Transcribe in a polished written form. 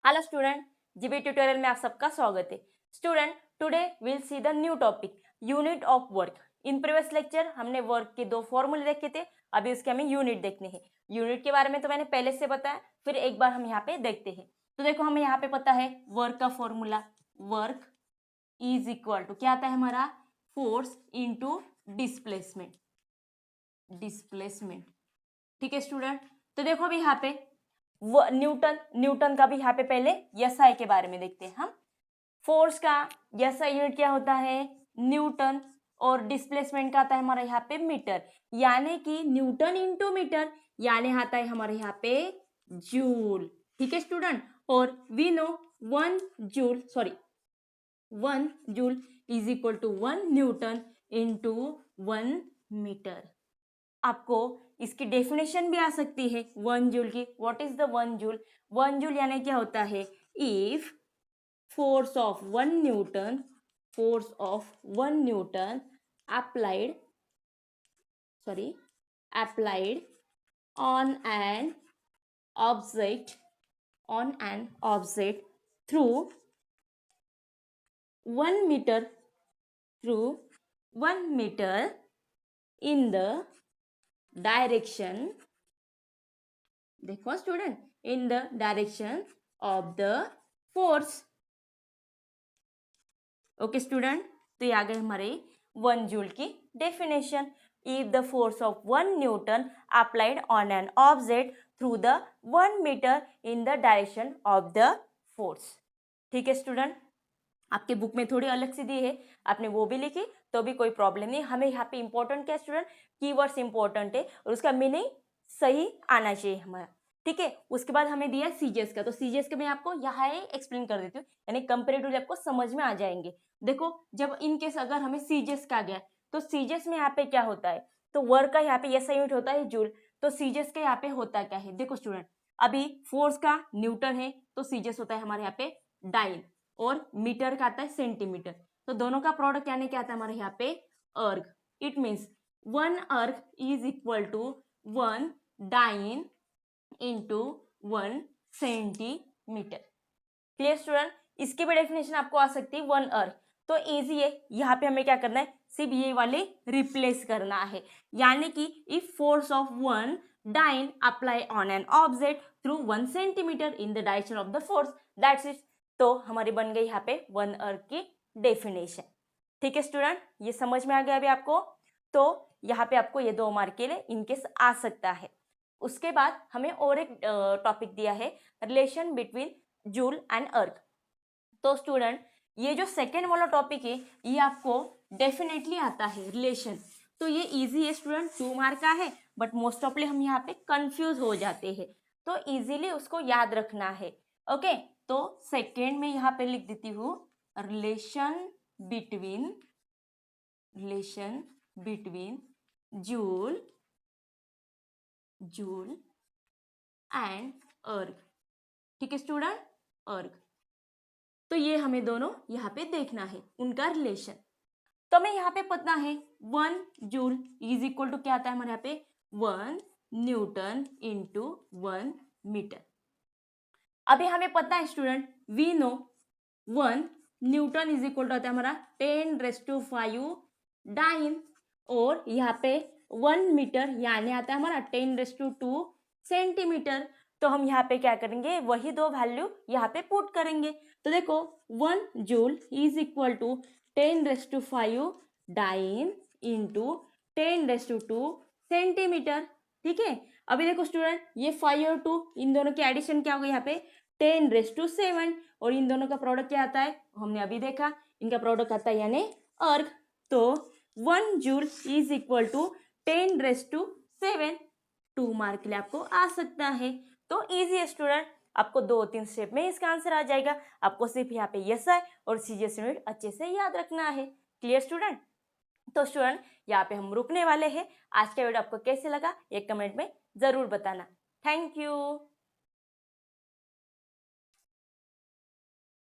Hello student, GB tutorial में आप सबका स्वागत है। Student, today will see the new topic unit of work. In previous lecture हमने वर्क के दो फॉर्मूले देखे थे, अभी उसके हमें यूनिट देखने हैं। यूनिट के बारे में तो मैंने पहले से बताया, फिर एक बार हम यहाँ पे देखते हैं। तो देखो, हमें यहाँ पे पता है वर्क का formula, work is equal to क्या आता है हमारा, फोर्स इंटू डिस्प्लेसमेंट। डिस्प्लेसमेंट, ठीक है स्टूडेंट। तो देखो अभी यहाँ पे न्यूटन का भी यहाँ पे पहले एसआई के बारे में देखते हैं हम। फोर्स का एसआई यूनिट क्या होता है, न्यूटन, और डिस्प्लेसमेंट का आता है हमारा यहाँ पे मीटर, यानी कि न्यूटन इंटू मीटर, यानी आता है हमारे यहाँ पे जूल। ठीक है स्टूडेंट। और we know 1 joule is equal to 1 newton into 1 metre. आपको इसकी डेफिनेशन भी आ सकती है 1 जूल की। What is the 1 joule? 1 joule यानी क्या होता है, if force of 1 Newton applied on an object through 1 meter in the direction, देखो student, in the direction of the force. Okay student, तो ये आ गए हमारे 1 जूल की definition. If the force of 1 newton applied on an object through the 1 metre in the direction of the force. ठीक है student, आपके बुक में थोड़ी अलग सी दी है, आपने वो भी लिखी तो भी कोई प्रॉब्लम नहीं। हमें यहाँ पे इंपॉर्टेंट क्या स्टूडेंट, कीवर्ड्स इंपॉर्टेंट है और उसका मीनिंग सही आना चाहिए हमारा। ठीक है, उसके बाद हमें दिया सीजीएस का, तो सीजीएस का मैं आपको यहाँ एक्सप्लेन कर देती हूँ, यानी कंपेरेटिवली आपको समझ में आ जाएंगे। देखो, जब इन केस अगर हमें सीजीएस का गया तो सीजीएस में यहाँ पे क्या होता है, तो वर्क का यहाँ पे ये यूनिट होता है जूल, तो सीजीएस का यहाँ पे होता क्या है। देखो स्टूडेंट, अभी फोर्स का न्यूटन है तो सीजीएस होता है हमारे यहाँ पे डाइन, और मीटर का आता है सेंटीमीटर, तो दोनों का प्रोडक्ट यानी क्या आता है हमारे यहाँ पे अर्ग। It means 1 erg is equal to 1 dyne into 1 centimetre. Clear student, इसकी भी डेफिनेशन आपको आ सकती है 1 अर्ग। तो इजी है, यहाँ पे हमें क्या करना है, सिर्फ ये वाले रिप्लेस करना है, यानी कि if force of 1 dyne apply on an object through 1 centimetre in the direction of the force, that's it. तो हमारी बन गई यहाँ पे 1 अर्ग की डेफिनेशन। ठीक है स्टूडेंट, ये समझ में आ गया अभी आपको। तो यहाँ पे आपको ये 2 मार्क के लिए इनकेस आ सकता है। उसके बाद हमें और एक टॉपिक दिया है, रिलेशन बिटवीन जूल एंड अर्ग। तो स्टूडेंट, ये जो सेकेंड वाला टॉपिक है ये आपको डेफिनेटली आता है रिलेशन, तो ये इजी है स्टूडेंट, 2 मार्क का है, बट मोस्ट ऑफली हम यहाँ पे कंफ्यूज हो जाते हैं, तो इजीली उसको याद रखना है। ओके, तो सेकेंड में यहाँ पे लिख देती हूँ, रिलेशन बिटवीन जूल एंड अर्ग। ठीक है स्टूडेंट, अर्ग, तो ये हमें दोनों यहाँ पे देखना है उनका रिलेशन। तो हमें यहाँ पे पता है 1 जूल इज इक्वल टू क्या आता है हमारे यहाँ पे 1 न्यूटन इंटू 1 मीटर। अभी हमें पता है student, we know 1 newton is equal to आता है हमारा 10⁵ डाइन, और यहाँ पे 1 मीटर यानी आता है हमारा 10⁵ सेंटीमीटर। तो हम यहाँ पे क्या करेंगे, वही 2 वैल्यू यहाँ पे पुट करेंगे। तो देखो 1 joule is equal to 10⁵ dyne into 10⁵ centimetre. ठीक है, अभी देखो स्टूडेंट, ये 5 और 2 इन दोनों की एडिशन क्या होगा यहाँ पे 10⁻⁷, और इन दोनों का प्रोडक्ट क्या आता है, हमने अभी देखा, इनका प्रोडक्ट आता है यानी अर्ग। तो 1 joule is equal to 10⁻⁷, 2 mark के लिए आपको आ सकता है। तो इजी है स्टूडेंट, आपको 2-3 स्टेप में इसका आंसर आ जाएगा। आपको सिर्फ यहाँ पे एसआई और सीजीएस यूनिट अच्छे से याद रखना है। Clear student? तो स्टूडेंट, यहाँ पे हम रुकने वाले हैं। आज का वीडियो आपको कैसे लगा ये कमेंट में जरूर बताना। Thank you.